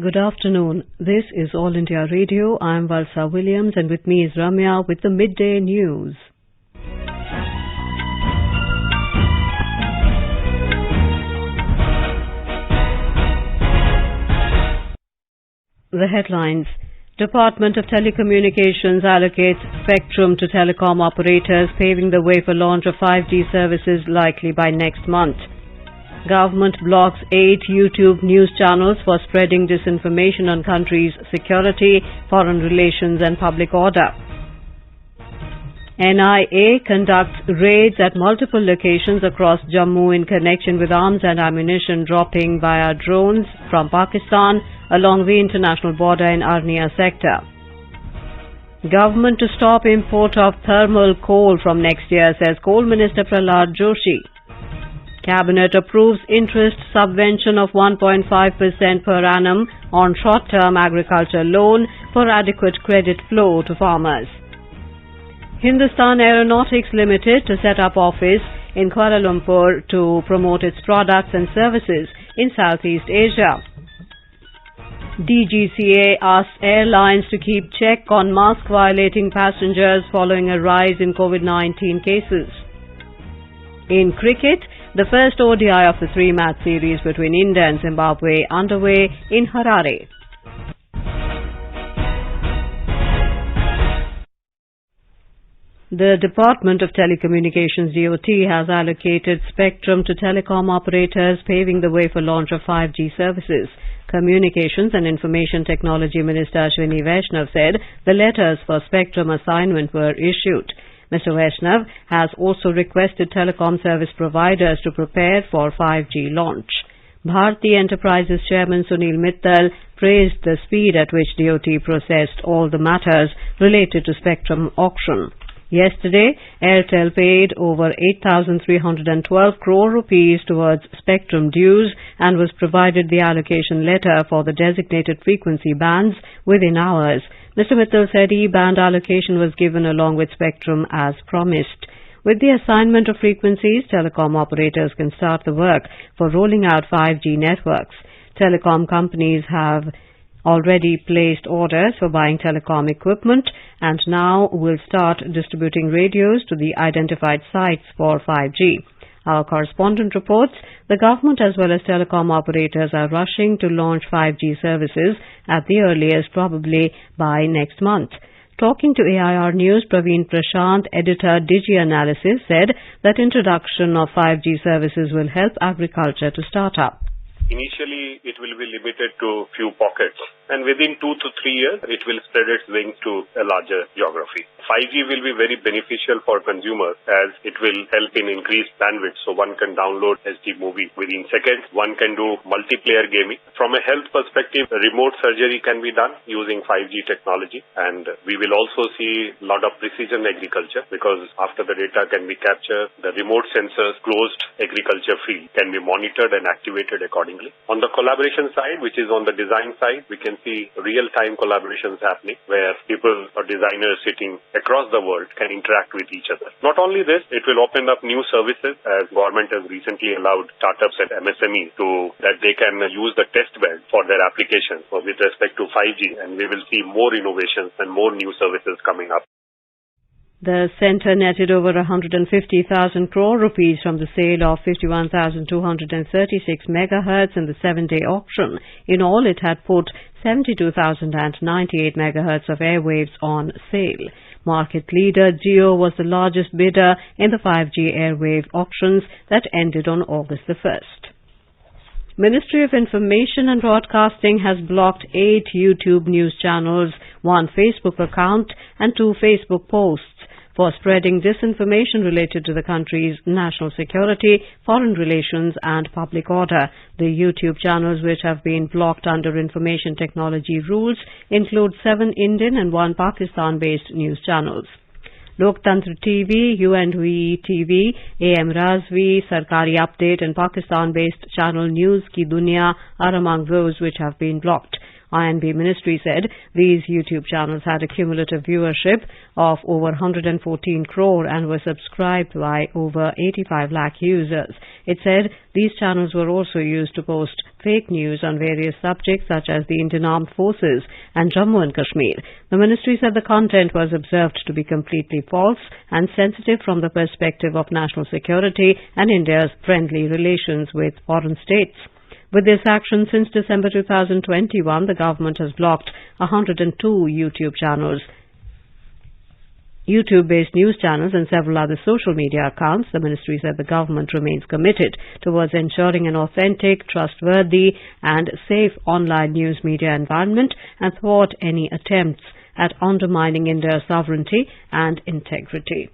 Good afternoon. This is All India Radio. I am Valsa Williams and with me is Ramya with the Midday News. The headlines. Department of Telecommunications allocates spectrum to telecom operators, paving the way for launch of 5G services likely by next month. Government blocks 8 YouTube news channels for spreading disinformation on country's security, foreign relations and public order. NIA conducts raids at multiple locations across Jammu in connection with arms and ammunition dropping via drones from Pakistan along the international border in Arnia sector. Government to stop import of thermal coal from next year, says Coal Minister Prahlad Joshi. Cabinet approves interest subvention of 1.5% per annum on short-term agriculture loan for adequate credit flow to farmers. Hindustan Aeronautics Limited to set up office in Kuala Lumpur to promote its products and services in Southeast Asia. DGCA asks airlines to keep check on mask-violating passengers following a rise in COVID-19 cases. In cricket, the first ODI of the three-match series between India and Zimbabwe underway in Harare. The Department of Telecommunications DOT has allocated spectrum to telecom operators, paving the way for launch of 5G services. Communications and Information Technology Minister Ashwini Vaishnav said the letters for spectrum assignment were issued. Mr. Vaishnav has also requested telecom service providers to prepare for 5G launch. Bharti Enterprises Chairman Sunil Mittal praised the speed at which DOT processed all the matters related to spectrum auction. Yesterday, Airtel paid over 8,312 crore rupees towards spectrum dues and was provided the allocation letter for the designated frequency bands within hours. Mr. Mittal said E-band allocation was given along with spectrum as promised. With the assignment of frequencies, telecom operators can start the work for rolling out 5G networks. Telecom companies have already placed orders for buying telecom equipment and now will start distributing radios to the identified sites for 5G. Our correspondent reports the government as well as telecom operators are rushing to launch 5G services at the earliest, probably by next month. Talking to AIR News, Praveen Prashant, editor Digi Analysis, said that introduction of 5G services will help agriculture to start up. Initially, it will be limited to few pockets, and within 2 to 3 years, it will spread its wings to a larger geography. 5G will be very beneficial for consumers as it will help in increased bandwidth, so one can download HD movie within seconds. One can do multiplayer gaming. From a health perspective, remote surgery can be done using 5G technology, and we will also see a lot of precision agriculture because after the data can be captured, the remote sensors closed agriculture field can be monitored and activated accordingly. On the collaboration side, which is on the design side, we can see real-time collaborations happening where people or designers sitting across the world can interact with each other. Not only this, it will open up new services as government has recently allowed startups and MSMEs to that they can use the test bed for their applications with respect to 5G, and we will see more innovations and more new services coming up. The centre netted over 150,000 crore rupees from the sale of 51,236 megahertz in the 7-day auction. In all, it had put 72,098 megahertz of airwaves on sale. Market leader Jio was the largest bidder in the 5G airwave auctions that ended on August the 1st. Ministry of Information and Broadcasting has blocked 8 YouTube news channels, 1 Facebook account and 2 Facebook posts for spreading disinformation related to the country's national security, foreign relations and public order. The YouTube channels which have been blocked under information technology rules include 7 Indian and 1 Pakistan-based news channels. Loktantra TV, UNV TV, AM Razvi, Sarkari Update and Pakistan-based channel News Ki Dunia are among those which have been blocked. INB Ministry said these YouTube channels had a cumulative viewership of over 114 crore and were subscribed by over 85 lakh users. It said these channels were also used to post fake news on various subjects such as the Indian Armed Forces and Jammu and Kashmir. The ministry said the content was observed to be completely false and sensitive from the perspective of national security and India's friendly relations with foreign states. With this action, since December 2021, the government has blocked 102 YouTube-based news channels and several other social media accounts. The ministry said the government remains committed towards ensuring an authentic, trustworthy and safe online news media environment and thwart any attempts at undermining India's sovereignty and integrity.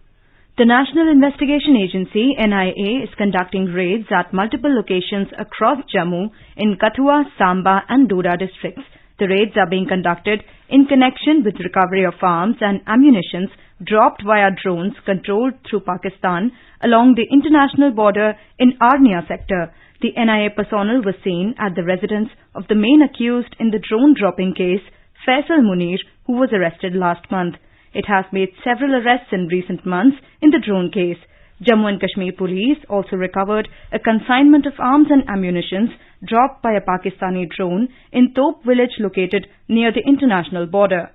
The National Investigation Agency, NIA, is conducting raids at multiple locations across Jammu in Kathua, Samba and Doda districts. The raids are being conducted in connection with recovery of arms and ammunition dropped via drones controlled through Pakistan along the international border in Arnia sector. The NIA personnel was seen at the residence of the main accused in the drone dropping case, Faisal Munir, who was arrested last month. It has made several arrests in recent months in the drone case. Jammu and Kashmir police also recovered a consignment of arms and ammunition dropped by a Pakistani drone in Top village located near the international border.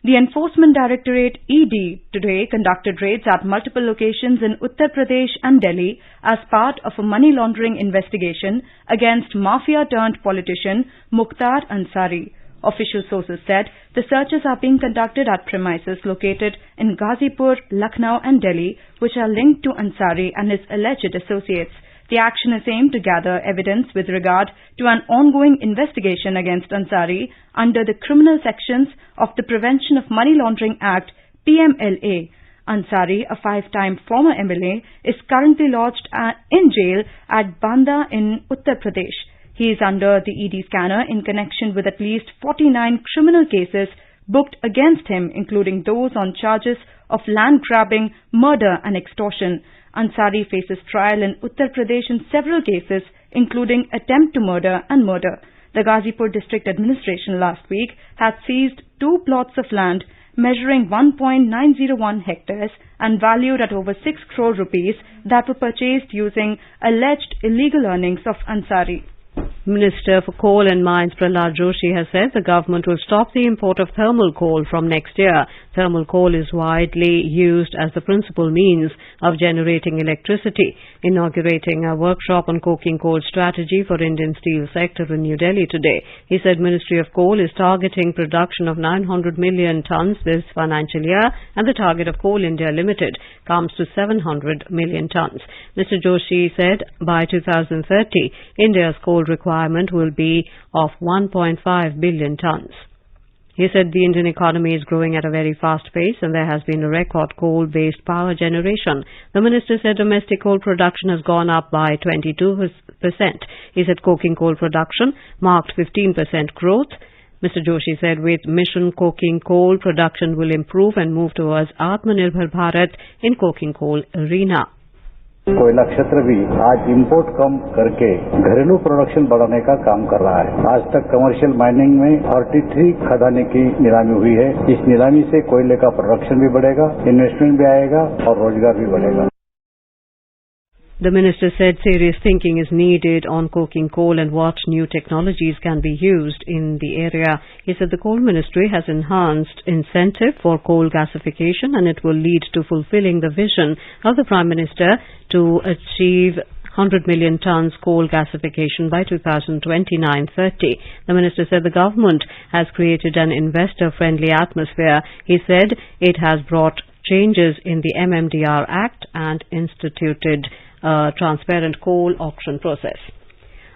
The Enforcement Directorate ED today conducted raids at multiple locations in Uttar Pradesh and Delhi as part of a money laundering investigation against mafia-turned-politician Mukhtar Ansari. Official sources said the searches are being conducted at premises located in Ghazipur, Lucknow and Delhi, which are linked to Ansari and his alleged associates. The action is aimed to gather evidence with regard to an ongoing investigation against Ansari under the criminal sections of the Prevention of Money Laundering Act, PMLA. Ansari, a 5-time former MLA, is currently lodged in jail at Banda in Uttar Pradesh. He is under the ED scanner in connection with at least 49 criminal cases booked against him, including those on charges of land grabbing, murder and extortion. Ansari faces trial in Uttar Pradesh in several cases, including attempt to murder and murder. The Ghazipur District Administration last week had seized 2 plots of land measuring 1.901 hectares and valued at over 6 crore rupees that were purchased using alleged illegal earnings of Ansari. Minister for Coal and Mines Prahlad Joshi has said the government will stop the import of thermal coal from next year. Thermal coal is widely used as the principal means of generating electricity. Inaugurating a workshop on coking coal strategy for Indian steel sector in New Delhi today, he said Ministry of Coal is targeting production of 900 million tons this financial year and the target of Coal India Limited comes to 700 million tons. Mr. Joshi said by 2030, India's coal requirement will be of 1.5 billion tons. He said the Indian economy is growing at a very fast pace and there has been a record coal-based power generation. The minister said domestic coal production has gone up by 22%. He said coking coal production marked 15% growth. Mr. Joshi said with mission coking coal, production will improve and move towards Atmanirbhar Bharat in coking coal arena. कोयला क्षेत्र भी आज import कम करके घरेलू production बढ़ाने का काम कर रहा है। आज तक कमर्शियल माइनिंग में 43 खदानें की नीलामी हुई है। इस नीलामी से कोयले का प्रोडक्शन भी बढ़ेगा, इन्वेस्टमेंट भी आएगा और रोजगार भी बढ़ेगा। The minister said serious thinking is needed on coking coal and what new technologies can be used in the area. He said the coal ministry has enhanced incentive for coal gasification and it will lead to fulfilling the vision of the Prime Minister to achieve 100 million tons coal gasification by 2029-30. The minister said the government has created an investor-friendly atmosphere. He said it has brought changes in the MMDR Act and instituted a transparent coal auction process.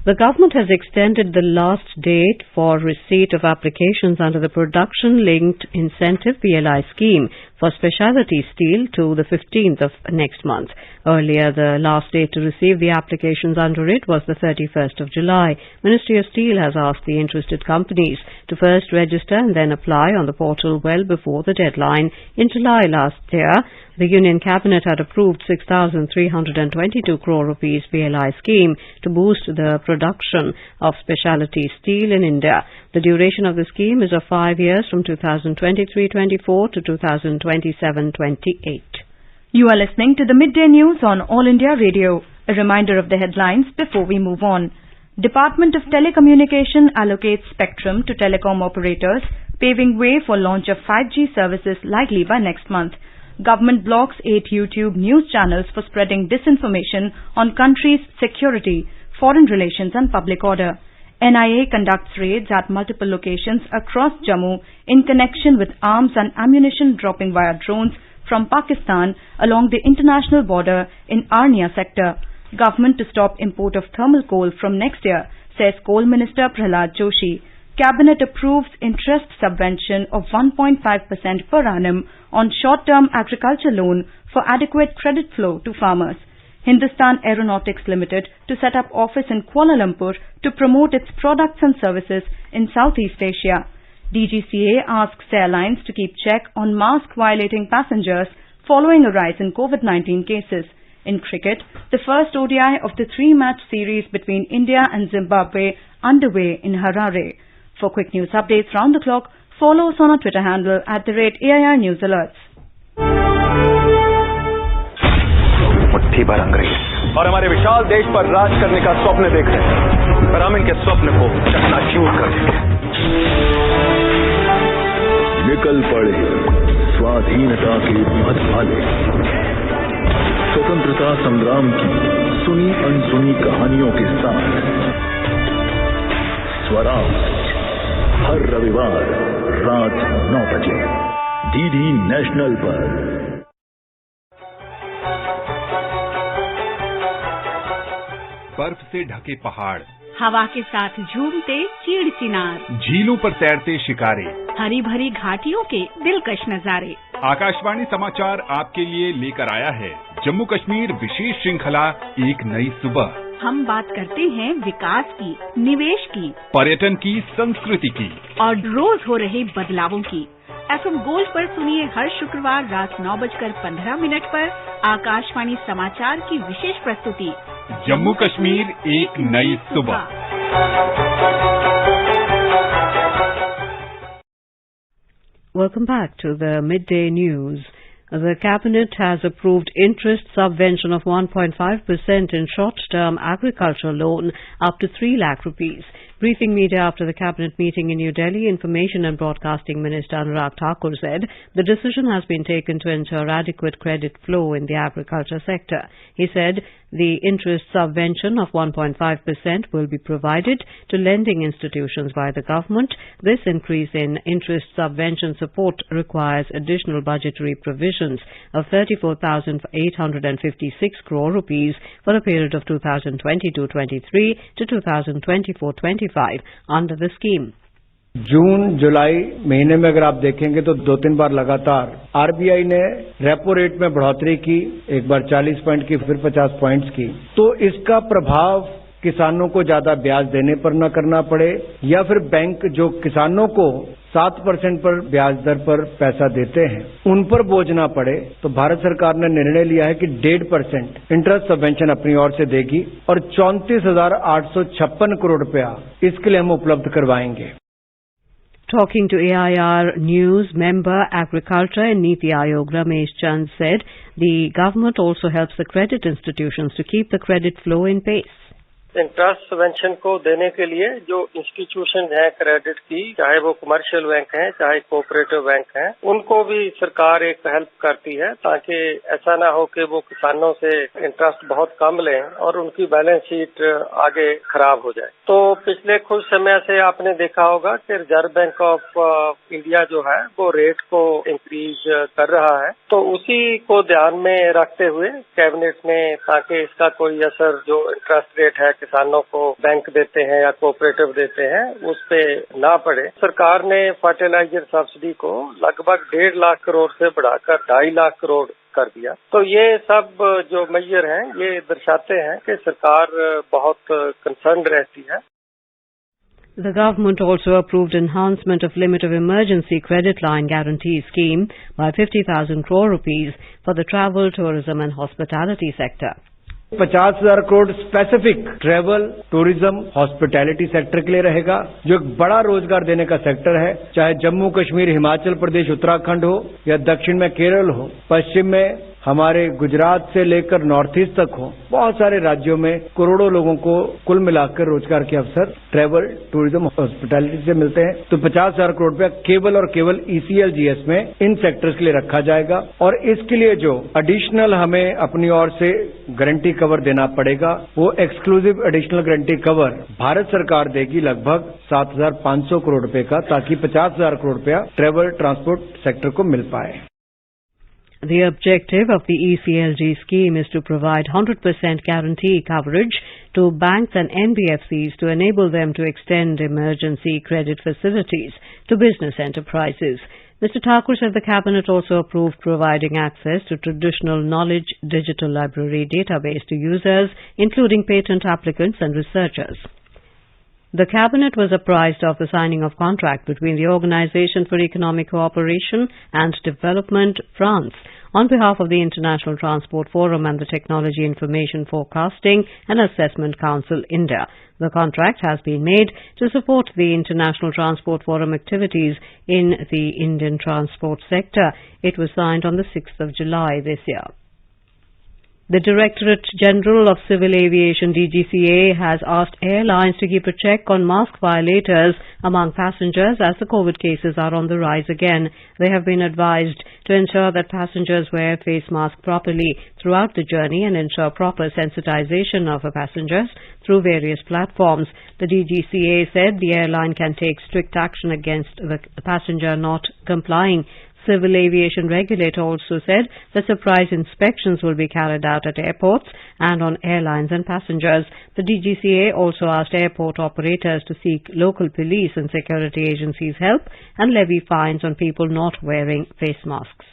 The government has extended the last date for receipt of applications under the Production Linked Incentive PLI scheme for specialty steel to the 15th of next month. Earlier, the last date to receive the applications under it was the 31st of July. Ministry of Steel has asked the interested companies to first register and then apply on the portal well before the deadline. In July last year, the Union Cabinet had approved 6,322 crore rupees PLI scheme to boost the production of specialty steel in India. The duration of the scheme is of 5 years from 2023-24 to 2027-28. You are listening to the Midday News on All India Radio. A reminder of the headlines before we move on. Department of Telecommunication allocates spectrum to telecom operators, paving way for launch of 5G services likely by next month. Government blocks 8 YouTube news channels for spreading disinformation on country's security, foreign relations and public order. NIA conducts raids at multiple locations across Jammu in connection with arms and ammunition dropping via drones from Pakistan along the international border in Arnia sector. Government to stop import of thermal coal from next year, says Coal Minister Prahlad Joshi. Cabinet approves interest subvention of 1.5% per annum on short-term agriculture loan for adequate credit flow to farmers. Hindustan Aeronautics Limited to set up office in Kuala Lumpur to promote its products and services in Southeast Asia. DGCA asks airlines to keep check on mask-violating passengers following a rise in COVID-19 cases. In cricket, the first ODI of the 3-match series between India and Zimbabwe underway in Harare. For quick news updates round the clock, follow us on our Twitter handle @AIR News Alerts. मुट्ठी भर अंग्रेज और हमारे विशाल देश पर राज करने का स्वप्न देख रहे हैं, पर हम इनके स्वप्न को चकनाचूर कर देंगे। निकल पड़े स्वाधीनता के पथ वाले, स्वतंत्रता संग्राम की सुनी अनसुनी कहानियों के साथ स्वराज हर रविवार रात 9 बजे डीडी नेशनल पर। बर्फ से ढके पहाड़, हवा के साथ झूमते चीड़ चिनार, झीलों पर तैरते शिकारे, हरी भरी घाटियों के दिलकश नजारे। आकाशवाणी समाचार आपके लिए लेकर आया है जम्मू कश्मीर विशेष श्रृंखला एक नई सुबह। हम बात करते हैं विकास की, निवेश की, पर्यटन की, संस्कृति की और रोज हो रहे बदलावों की। FM गोल्ड पर सुनिए हर शुक्रवार रात 9:15 पर आकाशवाणी समाचार की विशेष प्रस्तुति जम्मू कश्मीर एक नई सुबह। Welcome back to the Midday News. The Cabinet has approved interest subvention of 1.5% in short-term agricultural loan up to 3 lakh rupees. Briefing media after the Cabinet meeting in New Delhi, Information and Broadcasting Minister Anurag Thakur said the decision has been taken to ensure adequate credit flow in the agriculture sector. He said the interest subvention of 1.5% will be provided to lending institutions by the government. This increase in interest subvention support requires additional budgetary provisions of 34,856 crore rupees for the period of 2022-23 to 2024-25 under the scheme. जून जुलाई महीने में अगर आप देखेंगे तो 2-3 बार लगातार RBI ने repo rate में बढ़ोतरी की, एक बार 40 पॉइंट की, फिर 50 पॉइंट्स की। तो इसका प्रभाव किसानों को ज्यादा ब्याज देने पर न करना पड़े, या फिर बैंक जो किसानों को 7% पर ब्याज दर पर पैसा देते हैं उन पर बोझ ना पड़े। तो भारत सरकार ने निर्णय लिया है कि 1.5% इंटरेस्ट सबवेंशन अपनी ओर से देगी और 34,856 करोड़ रुपया इसके लिए हम उपलब्ध करवाएंगे। Talking to AIR News, member Agriculture and Niti Aayog Ramesh Chand said the government also helps the credit institutions to keep the credit flow in pace. Interest subvention को देने के लिए जो इंस्टीट्यूशन है क्रेडिट की, चाहे वो कमर्शियल बैंक हैं, चाहे कोऑपरेटिव बैंक हैं, उनको भी सरकार एक हेल्प करती है ताकि ऐसा ना हो कि वो किसानों से इंटरेस्ट बहुत कम लें और उनकी बैलेंस शीट आगे खराब हो जाए। तो पिछले कुछ समय से आपने देखा होगा कि रिजर्व बैंक ऑफ इंडिया जो है वो रेट को इंक्रीज कर रहा है। तो उसी को ध्यान में रखते हुए कैबिनेट ने, ताकि इसका कोई असर जो इंटरेस्ट रेट है किसानों को बैंक देते हैं या कोऑपरेटिव देते हैं उस पे ना पड़े। सरकार ने फर्टिलाइजर सब्सिडी को लगभग 1.5 लाख करोड़ से बढ़ाकर 2.5 लाख करोड़ कर दिया। तो ये सब जो मेजर हैं ये दर्शाते हैं कि सरकार बहुत कंसर्न रहती है। The government also approved enhancement of limit of emergency credit line guarantee scheme by 50,000 crore rupees for the travel, tourism and hospitality sector. 50,000 crore specific travel, tourism, hospitality sector के लिए रहेगा, जो एक बड़ा रोजगार देने का सेक्टर है। चाहे जम्मू कश्मीर, हिमाचल प्रदेश, उत्तराखंड हो या दक्षिण में केरल हो, पश्चिम में हमारे गुजरात से लेकर नॉर्थ ईस्ट तक हो, बहुत सारे राज्यों में करोड़ों लोगों को कुल मिलाकर रोजगार के अवसर ट्रैवल, टूरिज्म, हॉस्पिटैलिटी से मिलते हैं। तो 50,000 करोड़ रुपया केवल और केवल ECLGS में इन सेक्टर्स के लिए रखा जाएगा। और इसके लिए जो एडिशनल हमें अपनी ओर से गारंटी कवर देना पड़ेगा, वो exclusive additional guarantee cover Bharat सरकार देगी लगभग 7,500 करोड़ रुपए का, ताकि 50,000 करोड़ रुपया ट्रैवल ट्रांसपोर्ट सेक्टर को मिल पाए। The objective of the ECLG scheme is to provide 100% guarantee coverage to banks and NBFCs to enable them to extend emergency credit facilities to business enterprises. Mr. Thakur said the Cabinet also approved providing access to traditional knowledge digital library database to users, including patent applicants and researchers. The Cabinet was apprised of the signing of contract between the Organization for Economic Cooperation and Development, France, on behalf of the International Transport Forum and the Technology Information Forecasting and Assessment Council, India. The contract has been made to support the International Transport Forum activities in the Indian transport sector. It was signed on the 6th of July this year. The Directorate General of Civil Aviation DGCA has asked airlines to keep a check on mask violators among passengers as the COVID cases are on the rise again. They have been advised to ensure that passengers wear face mask properly throughout the journey and ensure proper sensitization of passengers through various platforms. The DGCA said the airline can take strict action against the passenger not complying. Civil Aviation Regulator also said that surprise inspections will be carried out at airports and on airlines and passengers. The DGCA also asked airport operators to seek local police and security agencies' help and levy fines on people not wearing face masks.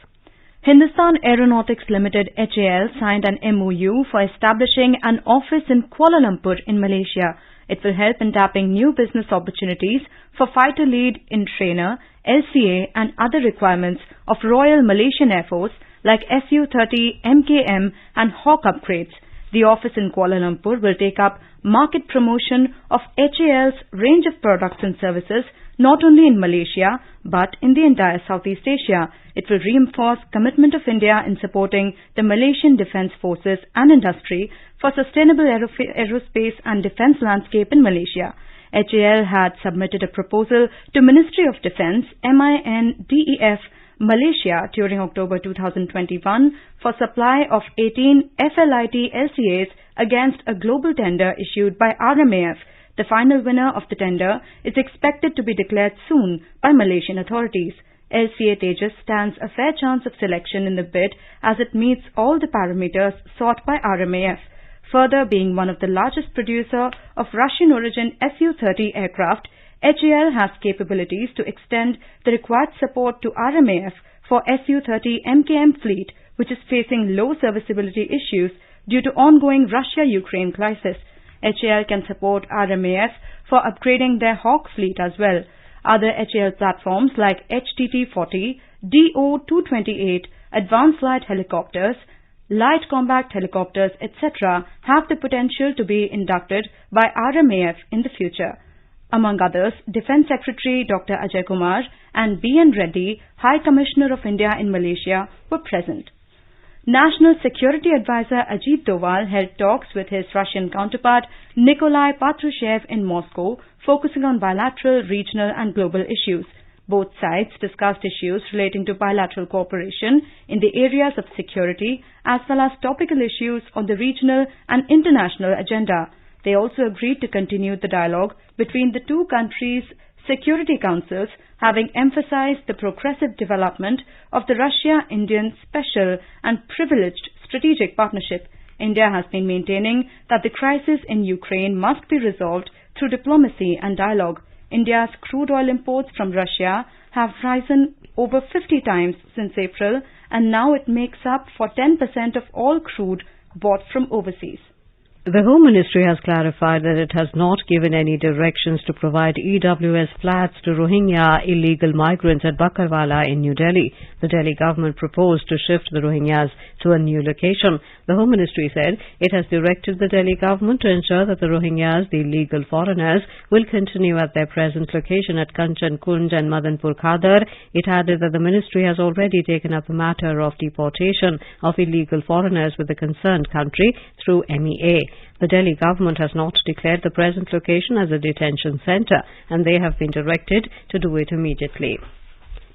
Hindustan Aeronautics Limited HAL signed an MOU for establishing an office in Kuala Lumpur in Malaysia. It will help in tapping new business opportunities for fighter lead in trainer, LCA and other requirements of Royal Malaysian Air Force like Su-30, MKM and Hawk upgrades. The office in Kuala Lumpur will take up market promotion of HAL's range of products and services not only in Malaysia but in the entire Southeast Asia. It will reinforce commitment of India in supporting the Malaysian Defence Forces and industry for sustainable aerospace and defence landscape in Malaysia. HAL had submitted a proposal to Ministry of Defence, MINDEF, Malaysia during October 2021 for supply of 18 FLIT LCAs against a global tender issued by RMAF. The final winner of the tender is expected to be declared soon by Malaysian authorities. LCA Tejas stands a fair chance of selection in the bid as it meets all the parameters sought by RMAF. Further, being one of the largest producer of Russian origin Su-30 aircraft, HAL has capabilities to extend the required support to RMAF for Su-30 MKM fleet, which is facing low serviceability issues due to ongoing Russia-Ukraine crisis. HAL can support RMAF for upgrading their Hawk fleet as well. Other HAL platforms like HTT-40, DO-228, advanced light helicopters, light combat helicopters, etc. have the potential to be inducted by RMAF in the future. Among others, Defence Secretary Dr. Ajay Kumar and B.N. Reddy, High Commissioner of India in Malaysia, were present. National Security Advisor Ajit Doval held talks with his Russian counterpart Nikolai Patrushev in Moscow, focusing on bilateral, regional and global issues. Both sides discussed issues relating to bilateral cooperation in the areas of security as well as topical issues on the regional and international agenda. They also agreed to continue the dialogue between the two countries' security councils, having emphasized the progressive development of the Russia-Indian special and privileged strategic partnership. India has been maintaining that the crisis in Ukraine must be resolved through diplomacy and dialogue. India's crude oil imports from Russia have risen over 50 times since April, and now it makes up for 10% of all crude bought from overseas. The Home Ministry has clarified that it has not given any directions to provide EWS flats to Rohingya illegal migrants at Bakarwala in New Delhi. The Delhi government proposed to shift the Rohingyas to a new location. The Home Ministry said it has directed the Delhi government to ensure that the Rohingyas, the illegal foreigners, will continue at their present location at Kanchan Kunj and Madanpur Khadar. It added that the ministry has already taken up the matter of deportation of illegal foreigners with the concerned country through MEA. The Delhi government has not declared the present location as a detention centre, and they have been directed to do it immediately.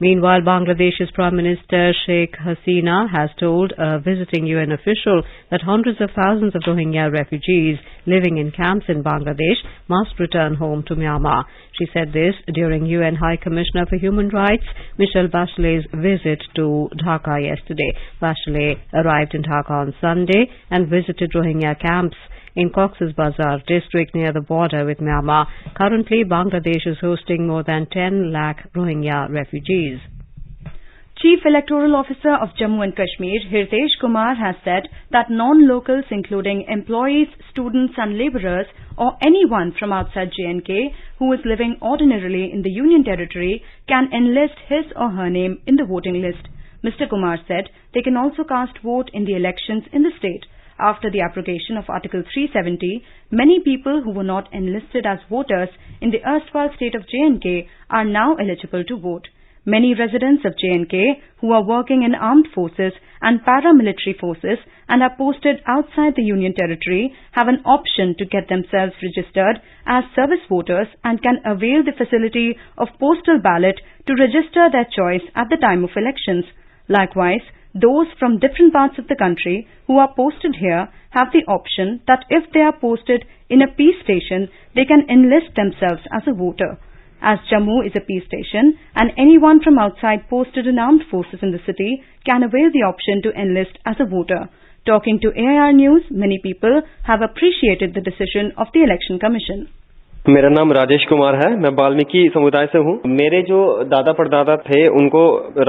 Meanwhile, Bangladesh's Prime Minister Sheikh Hasina has told a visiting UN official that hundreds of thousands of Rohingya refugees living in camps in Bangladesh must return home to Myanmar. She said this during UN High Commissioner for Human Rights Michelle Bachelet's visit to Dhaka yesterday. Bachelet arrived in Dhaka on Sunday and visited Rohingya camps in Cox's Bazar district near the border with Myanmar. Currently, Bangladesh is hosting more than 10 lakh Rohingya refugees. Chief Electoral Officer of Jammu and Kashmir, Hirdesh Kumar, has said that non-locals, including employees, students and labourers, or anyone from outside J&K who is living ordinarily in the Union Territory, can enlist his or her name in the voting list. Mr. Kumar said they can also cast vote in the elections in the state. After the abrogation of Article 370, many people who were not enlisted as voters in the erstwhile state of J&K are now eligible to vote. Many residents of J&K who are working in armed forces and paramilitary forces and are posted outside the Union Territory have an option to get themselves registered as service voters and can avail the facility of postal ballot to register their choice at the time of elections. Likewise, those from different parts of the country who are posted here have the option that if they are posted in a peace station, they can enlist themselves as a voter. As Jammu is a peace station and anyone from outside posted in armed forces in the city can avail the option to enlist as a voter. Talking to AIR News, many people have appreciated the decision of the Election Commission. मेरा नाम राजेश कुमार है। मैं वाल्मीकि समुदाय से हूँ। मेरे जो दादा परदादा थे उनको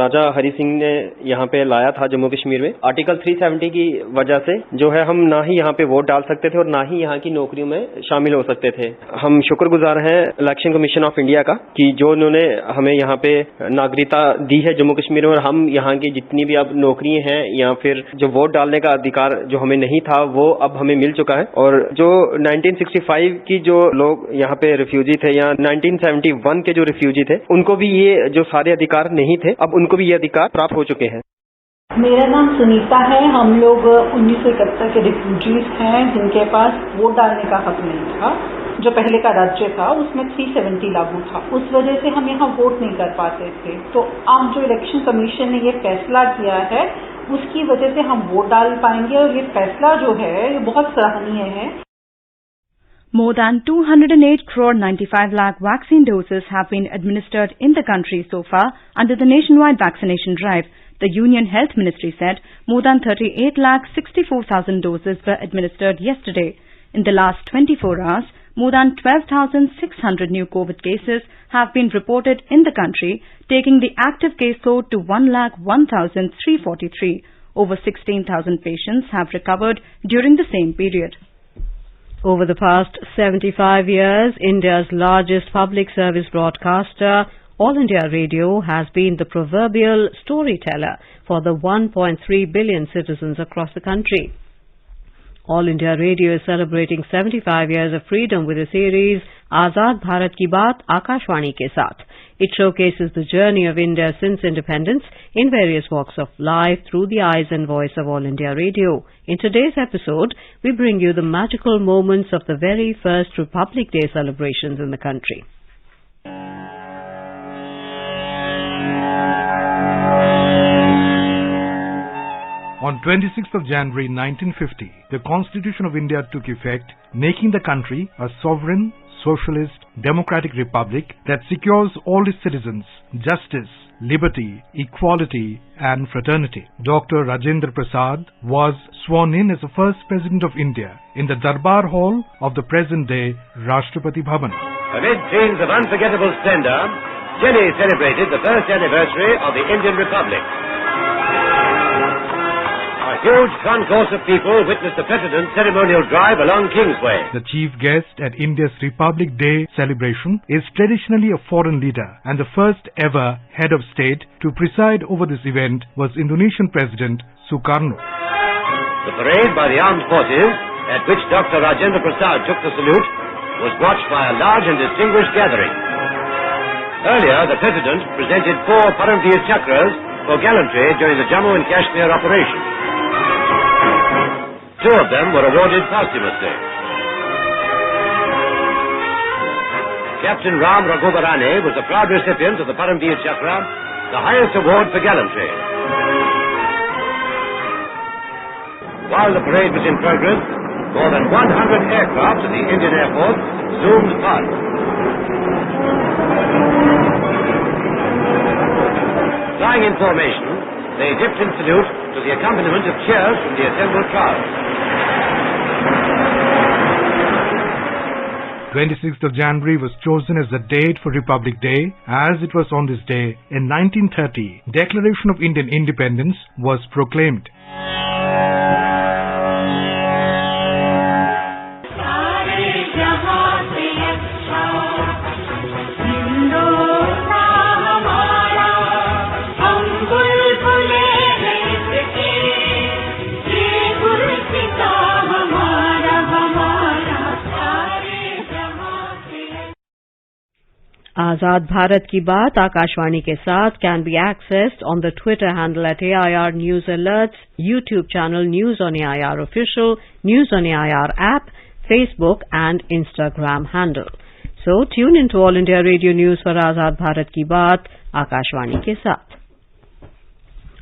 राजा हरि सिंह ने यहाँ पे लाया था जम्मू कश्मीर में। आर्टिकल 370 की वजह से जो है हम ना ही यहाँ पे वोट डाल सकते थे और ना ही यहाँ की नौकरियों में शामिल हो सकते थे। हम शुक्रगुजार हैं इलेक्शन कमीशन ऑफ इंडिया का कि जो उन्होंने हमें यहाँ पे नागरिकता दी है जम्मू कश्मीर में, और हम यहाँ की जितनी भी अब नौकरियां हैं या फिर जो वोट डालने का अधिकार जो हमें नहीं था वो अब हमें मिल चुका है। और जो 1965 की जो लोग यहाँ पे रिफ्यूजी थे या 1971 के जो रिफ्यूजी थे उनको भी ये जो सारे अधिकार नहीं थे, अब उनको भी ये अधिकार प्राप्त हो चुके हैं। मेरा नाम सुनीता है। हम लोग 1971 के रिफ्यूजीज हैं जिनके पास वोट डालने का हक नहीं था। जो पहले का राज्य था उसमें 370 लागू था, उस वजह से हम यहाँ वोट नहीं कर पाते थे। तो अब जो इलेक्शन कमीशन ने ये फैसला किया है उसकी वजह से हम वोट डाल पाएंगे और ये फैसला जो है ये बहुत सराहनीय है। More than 208 crore 95 lakh vaccine doses have been administered in the country so far under the nationwide vaccination drive. The Union Health Ministry said more than 38 lakh 64,000 doses were administered yesterday. In the last 24 hours, more than 12,600 new COVID cases have been reported in the country, taking the active caseload to 1,01,343. Over 16,000 patients have recovered during the same period. Over the past 75 years, India's largest public service broadcaster, All India Radio, has been the proverbial storyteller for the 1.3 billion citizens across the country. All India Radio is celebrating 75 years of freedom with a series, Azad Bharat Ki Baat Akashvani ke Saath. It showcases the journey of India since independence in various walks of life through the eyes and voice of All India Radio. In today's episode, we bring you the magical moments of the very first Republic Day celebrations in the country. On 26th of January 1950, the Constitution of India took effect, making the country a sovereign, socialist, democratic republic that secures all its citizens justice, liberty, equality and fraternity. Dr. Rajendra Prasad was sworn in as the first President of India in the Darbar Hall of the present-day Rashtrapati Bhavan. Amid scenes of unforgettable splendor, Delhi celebrated the first anniversary of the Indian Republic. A huge concourse of people witnessed the President's ceremonial drive along Kingsway. The chief guest at India's Republic Day celebration is traditionally a foreign leader, and the first ever head of state to preside over this event was Indonesian President Sukarno. The parade by the armed forces, at which Dr. Rajendra Prasad took the salute, was watched by a large and distinguished gathering. Earlier, the President presented 4 Paramveer Chakras for gallantry during the Jammu and Kashmir operation. 2 of them were awarded posthumously. Captain Ram Raghubarane was the proud recipient of the Paramveer Chakra, the highest award for gallantry. While the parade was in progress, more than 100 aircraft of the Indian Air Force zoomed past. Flying in formation, they dipped in salute to the accompaniment of cheers from the assembled crowd. 26th of January was chosen as the date for Republic Day, as it was on this day in 1930 Declaration of Indian Independence was proclaimed. आजाद भारत की बात आकाशवाणी के साथ can be accessed on the Twitter handle at AIR News Alerts, YouTube channel News on AIR Official, News on AIR app, Facebook and Instagram handle. So tune in to All India Radio News for Azad Bharat ki baat Akashvani के साथ.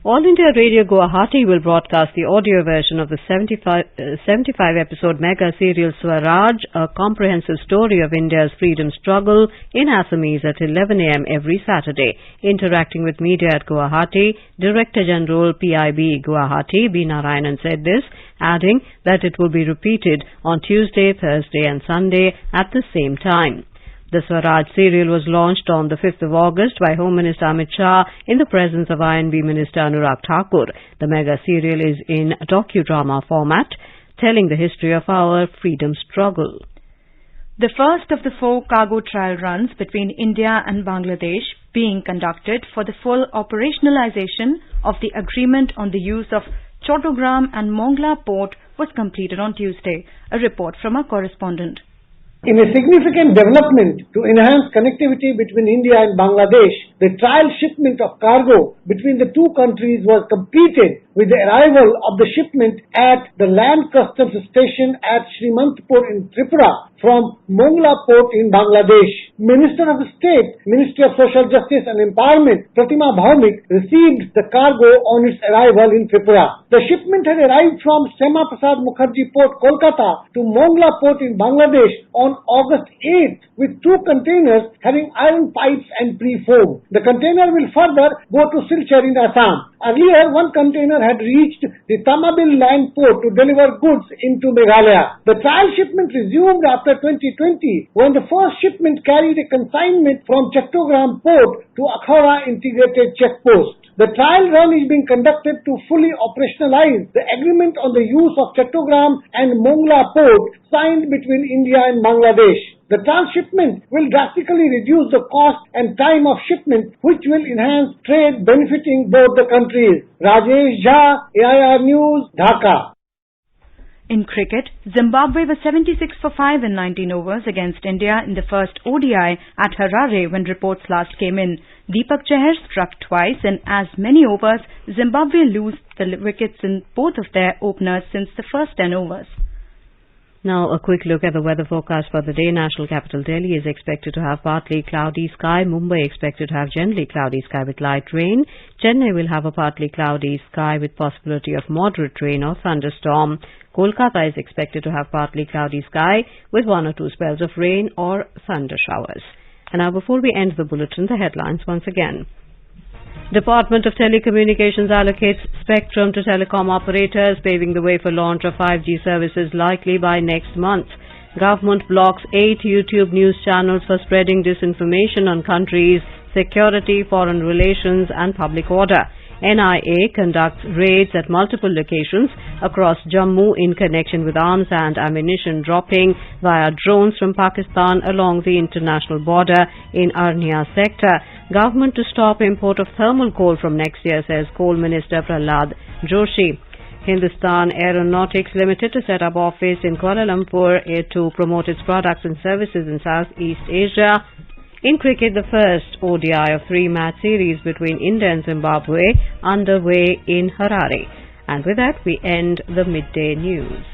All India Radio Guwahati will broadcast the audio version of the 75-episode mega serial Swaraj, a comprehensive story of India's freedom struggle, in Assamese at 11 a.m. every Saturday. Interacting with media at Guwahati, Director General PIB Guwahati B. Narayanan said this, adding that it will be repeated on Tuesday, Thursday and Sunday at the same time. The Swaraj serial was launched on the 5th of August by Home Minister Amit Shah in the presence of INB Minister Anurag Thakur. The mega serial is in docudrama format, telling the history of our freedom struggle. The first of the 4 cargo trial runs between India and Bangladesh being conducted for the full operationalization of the agreement on the use of Chattogram and Mongla port was completed on Tuesday. A report from our correspondent. In a significant development to enhance connectivity between India and Bangladesh, the trial shipment of cargo between the 2 countries was completed with the arrival of the shipment at the land customs station at Srimantpur in Tripura from Mongla port in Bangladesh. Minister of State, Ministry of Social Justice and Empowerment, Pratima Bhaumik, received the cargo on its arrival in Tripura. The shipment had arrived from Sema Prasad Mukherjee Port, Kolkata to Mongla port in Bangladesh on August 8th with 2 containers having iron pipes and pre-foam. The container will further go to Silchar in Assam. Earlier, 1 container had reached the Tamabil land port to deliver goods into Meghalaya. The trial shipment resumed after 2020 when the first shipment carried a consignment from Chattogram port to Akhara integrated checkpost. The trial run is being conducted to fully operationalize the agreement on the use of Chattogram and Mongla port signed between India and Bangladesh. The transshipment will drastically reduce the cost and time of shipment, which will enhance trade benefiting both the countries. Rajesh Jha, AIR News, Dhaka. In cricket, Zimbabwe was 76 for 5 in 19 overs against India in the first ODI at Harare when reports last came in. Deepak Chahar struck twice in as many overs. Zimbabwe lose the wickets in both of their openers since the first 10 overs. Now, a quick look at the weather forecast for the day. National capital Delhi is expected to have partly cloudy sky. Mumbai expected to have generally cloudy sky with light rain. Chennai will have a partly cloudy sky with possibility of moderate rain or thunderstorm. Kolkata is expected to have partly cloudy sky with 1 or 2 spells of rain or thunder showers. And now, before we end the bulletin, the headlines once again. Department of Telecommunications allocates spectrum to telecom operators, paving the way for launch of 5G services likely by next month. Government blocks 8 YouTube news channels for spreading disinformation on countries' security, foreign relations and public order. NIA conducts raids at multiple locations across Jammu in connection with arms and ammunition dropping via drones from Pakistan along the international border in Arnia sector. Government to stop import of thermal coal from next year, says Coal Minister Prahlad Joshi. Hindustan Aeronautics Limited to set up office in Kuala Lumpur to promote its products and services in Southeast Asia. In cricket, the first ODI of 3-match series between India and Zimbabwe underway in Harare. And with that, we end the midday news.